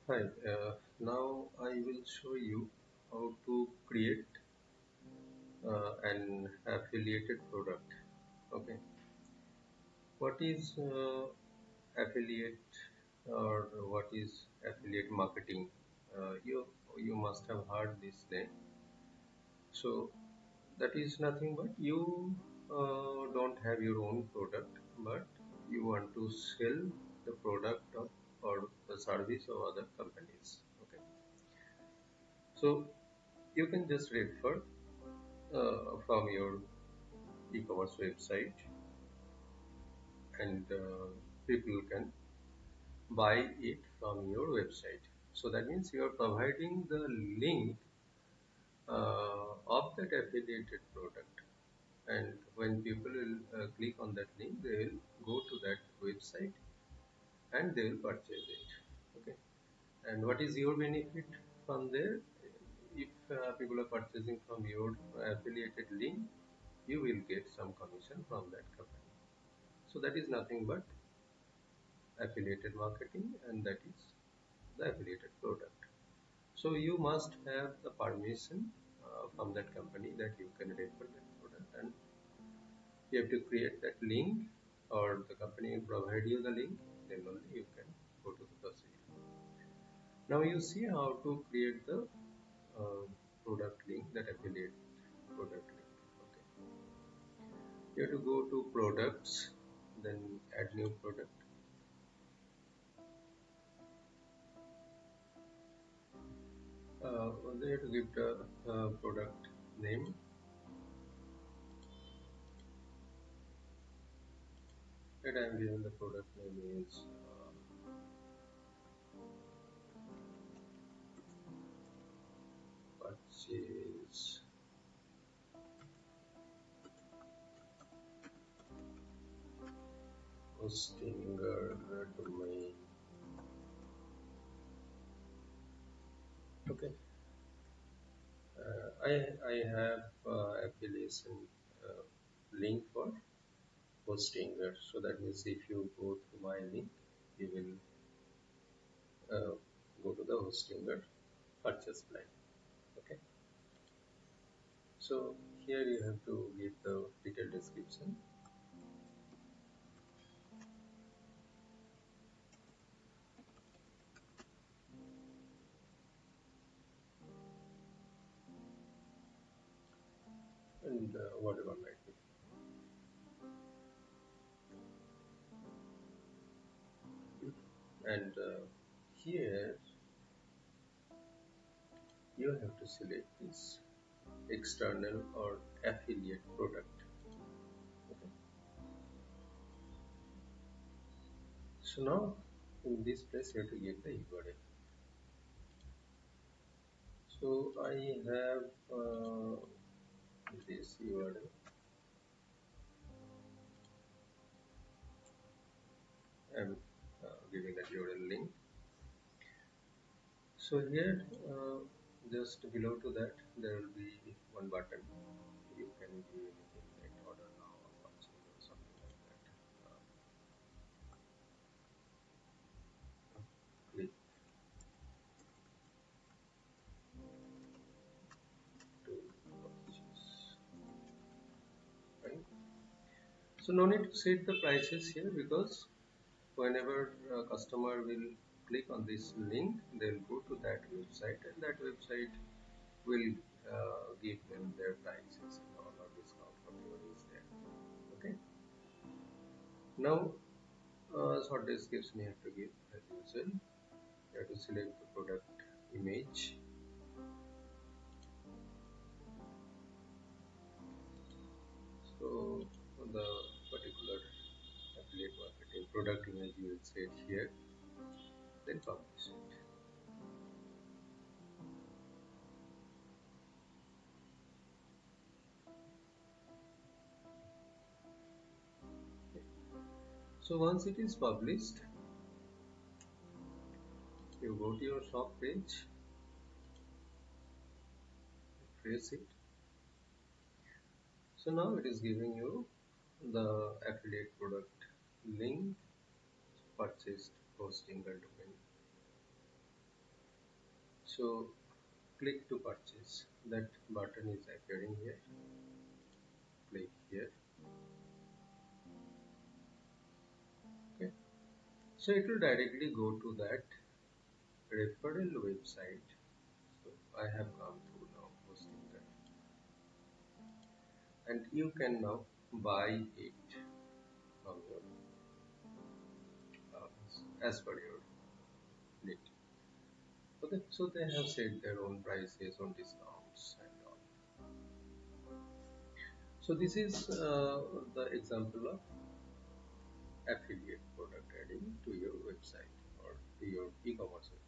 Hi, now I will show you how to create an affiliated product. Okay, what is affiliate or what is affiliate marketing? You must have heard this name. So that is nothing but you don't have your own product, but you want to sell the product of or the service of other companies. Okay, so you can just refer from your e-commerce website and people can buy it from your website. So that means you are providing the link of that affiliated product, and when people will click on that link, they will go to that website and they will purchase it. Okay, and what is your benefit from there? If people are purchasing from your affiliated link, you will get some commission from that company. So that is nothing but affiliated marketing, and that is the affiliated product. So you must have the permission from that company that you can refer that product, and you have to create that link, or the company will provide you the link, then only you can go to the procedure. Now you see how to create the uh, product link, that affiliate product link. Okay, you have to go to products, then add new product. Then you have to give the product name, and I'm given the product name is purchase hosting domain. Okay, I have affiliation link for Hostinger. So that means if you go to my link, you will go to the Hostinger purchase plan. Okay, so here you have to give the detailed description. And whatever might be. And here you have to select this external or affiliate product. Okay, so now in this place you have to get the URL. So I have this URL. I'm giving that URL link. So here, just below to that, there will be one button. You can give anything like order now or purchase or something like that. Click to purchase. Right. So no need to set the prices here, because whenever a customer will click on this link, they'll go to that website, and that website will give them their prices and all, or discount, whatever is there. Okay. Now, short description you have to give as usual. You have to select the product image. So the particular affiliate marketing product image you will set here, then publish it. Okay. So once it is published, you go to your shop page, refresh it. So now it is giving you the affiliate product link, purchased hosting and domain. So click to purchase, that button is appearing here. Click here. Okay, so it will directly go to that referral website. So I have gone through now hosting that, and you can now buy it from your as per your need. Okay, so they have set their own prices on discounts and all. So this is the example of affiliate product adding to your website or to your e-commerce website.